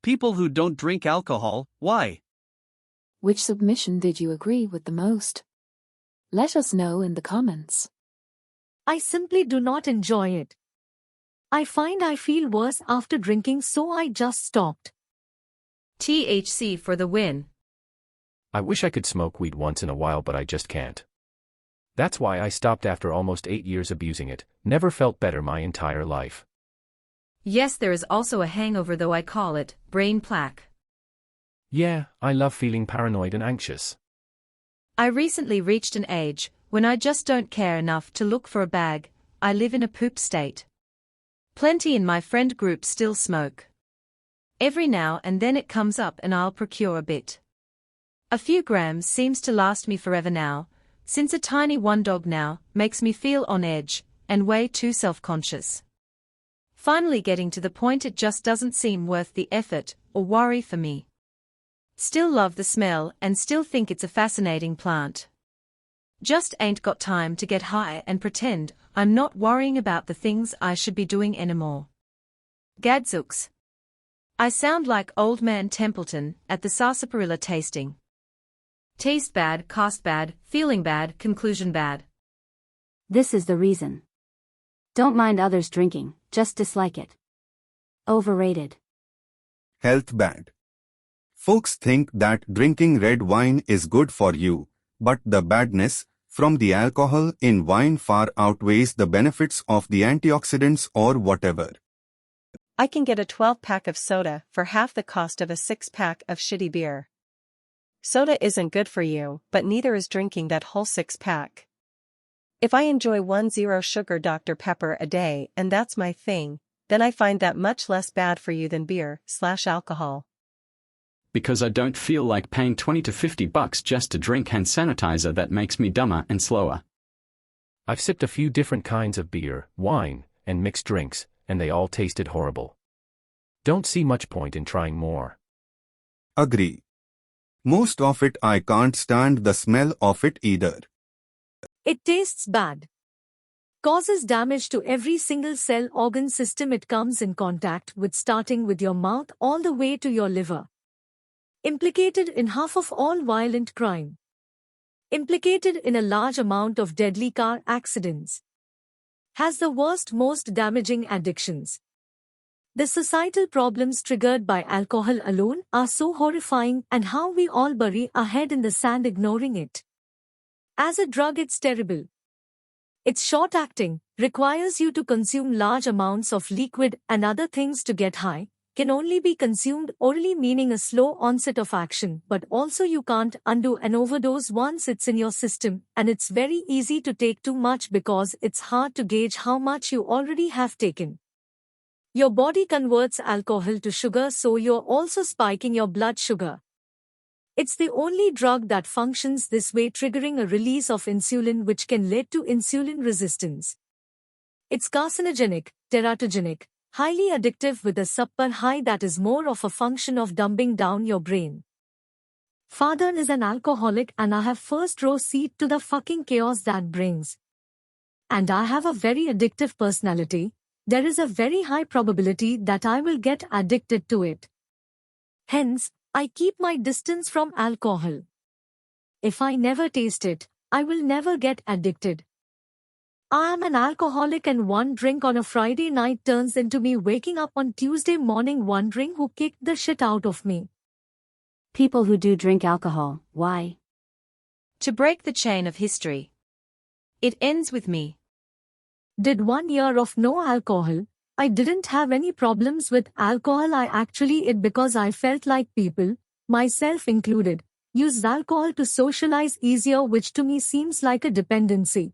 People who don't drink alcohol, why? Which submission did you agree with the most? Let us know in the comments. I simply do not enjoy it. I find I feel worse after drinking, so I just stopped. THC for the win. I wish I could smoke weed once in a while, but I just can't. That's why I stopped after almost 8 years abusing it. Never felt better my entire life. Yes, there is also a hangover, though I call it brain plaque. Yeah, I love feeling paranoid and anxious. I recently reached an age when I just don't care enough to look for a bag. I live in a poop state. Plenty in my friend group still smoke. Every now and then it comes up and I'll procure a bit. A few grams seems to last me forever now, since a tiny one dog now makes me feel on edge and way too self-conscious. Finally getting to the point it just doesn't seem worth the effort or worry for me. Still love the smell and still think it's a fascinating plant. Just ain't got time to get high and pretend I'm not worrying about the things I should be doing anymore. Gadzooks. I sound like old man Templeton at the sarsaparilla tasting. Taste bad, cost bad, feeling bad, conclusion bad. This is the reason. Don't mind others drinking, just dislike it. Overrated. Health bad. Folks think that drinking red wine is good for you, but the badness from the alcohol in wine far outweighs the benefits of the antioxidants or whatever. I can get a 12-pack of soda for half the cost of a 6-pack of shitty beer. Soda isn't good for you, but neither is drinking that whole 6-pack. If I enjoy 1 0 sugar Dr. Pepper a day and that's my thing, then I find that much less bad for you than beer/alcohol. Because I don't feel like paying $20 to $50 just to drink hand sanitizer that makes me dumber and slower. I've sipped a few different kinds of beer, wine, and mixed drinks, and they all tasted horrible. Don't see much point in trying more. Agree. Most of it I can't stand the smell of it either. It tastes bad. Causes damage to every single cell organ system it comes in contact with, starting with your mouth all the way to your liver. Implicated in half of all violent crime. Implicated in a large amount of deadly car accidents. Has the worst, most damaging addictions. The societal problems triggered by alcohol alone are so horrifying, and how we all bury our head in the sand ignoring it. As a drug, it's terrible. It's short-acting, requires you to consume large amounts of liquid and other things to get high, can only be consumed orally, meaning a slow onset of action, but also you can't undo an overdose once it's in your system, and it's very easy to take too much because it's hard to gauge how much you already have taken. Your body converts alcohol to sugar, so you're also spiking your blood sugar. It's the only drug that functions this way, triggering a release of insulin which can lead to insulin resistance. It's carcinogenic, teratogenic, highly addictive with a super high that is more of a function of dumbing down your brain. Father is an alcoholic and I have first row seat to the fucking chaos that brings. And I have a very addictive personality. There is a very high probability that I will get addicted to it. Hence, I keep my distance from alcohol. If I never taste it, I will never get addicted. I am an alcoholic, and one drink on a Friday night turns into me waking up on Tuesday morning wondering who kicked the shit out of me. People who do drink alcohol, why? To break the chain of history. It ends with me. Did 1 year of no alcohol. I didn't have any problems with alcohol. I actually it because I felt like people, myself included, used alcohol to socialize easier, which to me seems like a dependency.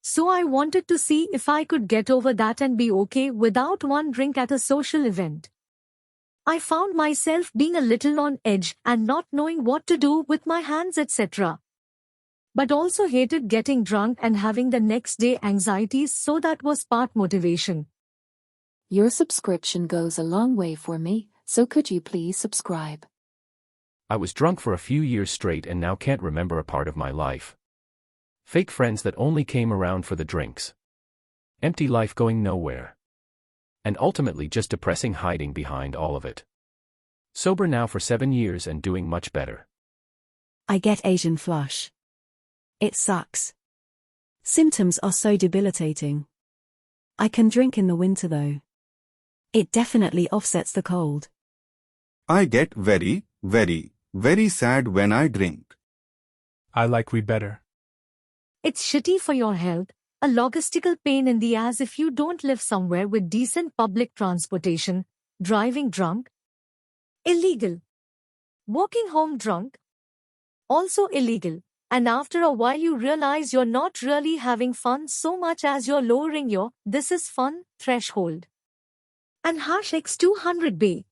So I wanted to see if I could get over that and be okay without one drink at a social event. I found myself being a little on edge and not knowing what to do with my hands, etc. But also hated getting drunk and having the next day anxieties, so that was part motivation. Your subscription goes a long way for me, so could you please subscribe? I was drunk for a few years straight and now can't remember a part of my life. Fake friends that only came around for the drinks. Empty life going nowhere. And ultimately just depressing, hiding behind all of it. Sober now for 7 years and doing much better. I get Asian flush. It sucks. Symptoms are so debilitating. I can drink in the winter though. It definitely offsets the cold. I get very, very, very sad when I drink. I like weed better. It's shitty for your health, a logistical pain in the ass if you don't live somewhere with decent public transportation, driving drunk. Illegal. Walking home drunk. Also illegal. And after a while you realize you're not really having fun so much as you're lowering your "this is fun" threshold. And hash X200B.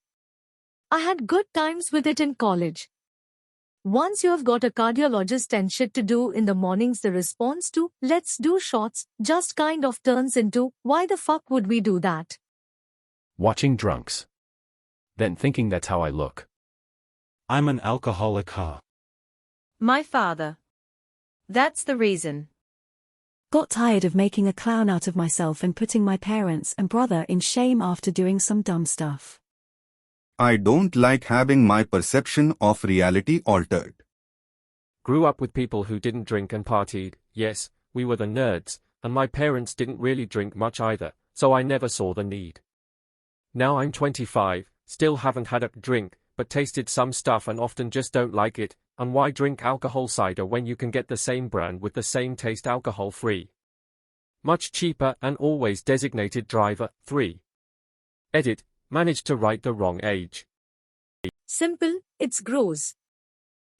I had good times with it in college. Once you have got a cardiologist and shit to do in the mornings, the response to "let's do shots" just kind of turns into "why the fuck would we do that?" Watching drunks. Then thinking that's how I look. I'm an alcoholic, huh? My father. That's the reason. Got tired of making a clown out of myself and putting my parents and brother in shame after doing some dumb stuff. I don't like having my perception of reality altered. Grew up with people who didn't drink and partied. Yes, we were the nerds, and my parents didn't really drink much either, so I never saw the need. Now I'm 25, still haven't had a drink, but tasted some stuff and often just don't like it. And why drink alcohol cider when you can get the same brand with the same taste alcohol-free? Much cheaper and always designated driver. 3. Edit, managed to write the wrong age. Simple, it's gross.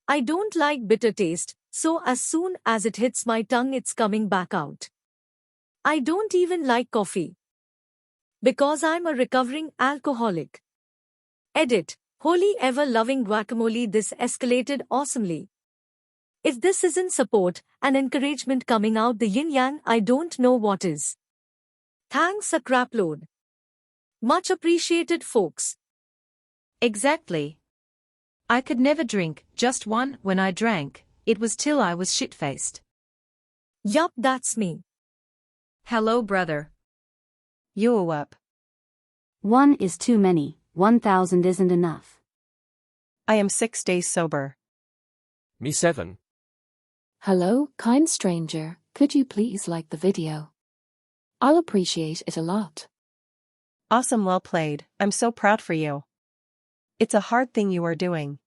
I don't like bitter taste, so as soon as it hits my tongue it's coming back out. I don't even like coffee. Because I'm a recovering alcoholic. Edit. Holy ever-loving guacamole, this escalated awesomely. If this isn't support and encouragement coming out the yin-yang, I don't know what is. Thanks a crapload. Much appreciated, folks. Exactly. I could never drink, just one. When I drank, it was till I was shit-faced. Yup, that's me. Hello, brother. You up. 1 is too many, 1,000 isn't enough. I am 6 days sober. Me 7. Hello, kind stranger, could you please like the video? I'll appreciate it a lot. Awesome, well played, I'm so proud for you. It's a hard thing you are doing.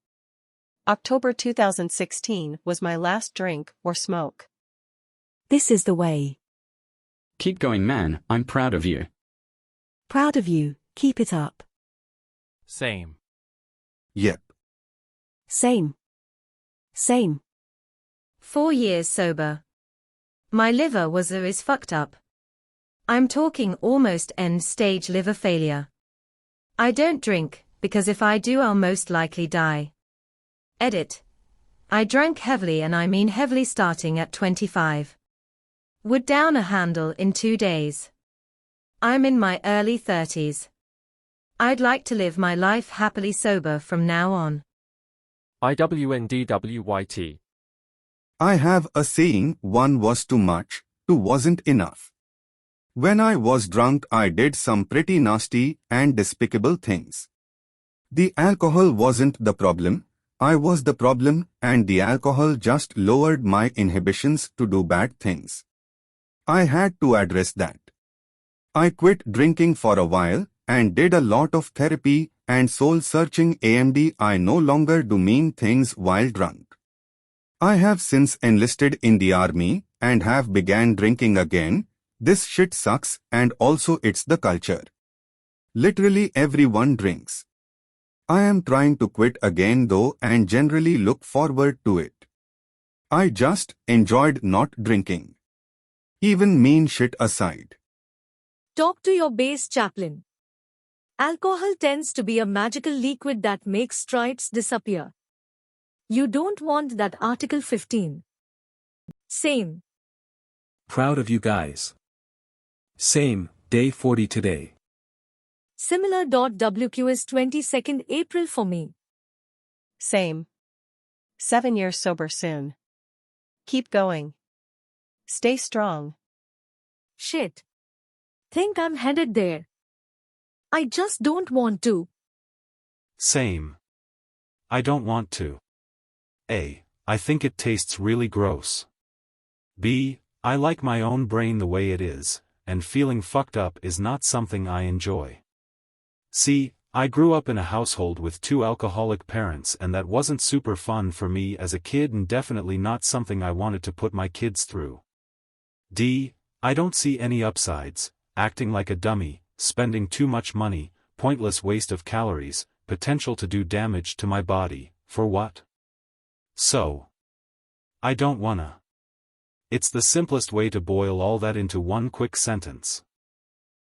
October 2016 was my last drink or smoke. This is the way. Keep going, man, I'm proud of you. Proud of you, keep it up. Same. Yep. Same. Same. 4 years sober. My liver is fucked up. I'm talking almost end-stage liver failure. I don't drink, because if I do I'll most likely die. Edit. I drank heavily, and I mean heavily, starting at 25. Would down a handle in 2 days. I'm in my early 30s. I'd like to live my life happily sober from now on. IWNDWYT. I have a saying, 1 was too much, 2 wasn't enough. When I was drunk, I did some pretty nasty and despicable things. The alcohol wasn't the problem, I was the problem, and the alcohol just lowered my inhibitions to do bad things. I had to address that. I quit drinking for a while and did a lot of therapy and soul-searching. AMD, I no longer do mean things while drunk. I have since enlisted in the army and have began drinking again. This shit sucks, and also it's the culture. Literally everyone drinks. I am trying to quit again though and generally look forward to it. I just enjoyed not drinking. Even mean shit aside. Talk to your base chaplain. Alcohol tends to be a magical liquid that makes strides disappear. You don't want that Article 15. Same. Proud of you guys. Same, day 40 today. Similar. WQ is 22nd April for me. Same. 7 years sober soon. Keep going. Stay strong. Shit. Think I'm headed there. I just don't want to. Same. I don't want to. A. I think it tastes really gross. B. I like my own brain the way it is, and feeling fucked up is not something I enjoy. C. I grew up in a household with 2 alcoholic parents and that wasn't super fun for me as a kid and definitely not something I wanted to put my kids through. D. I don't see any upsides, acting like a dummy, spending too much money, pointless waste of calories, potential to do damage to my body, for what? So. I don't wanna. It's the simplest way to boil all that into one quick sentence.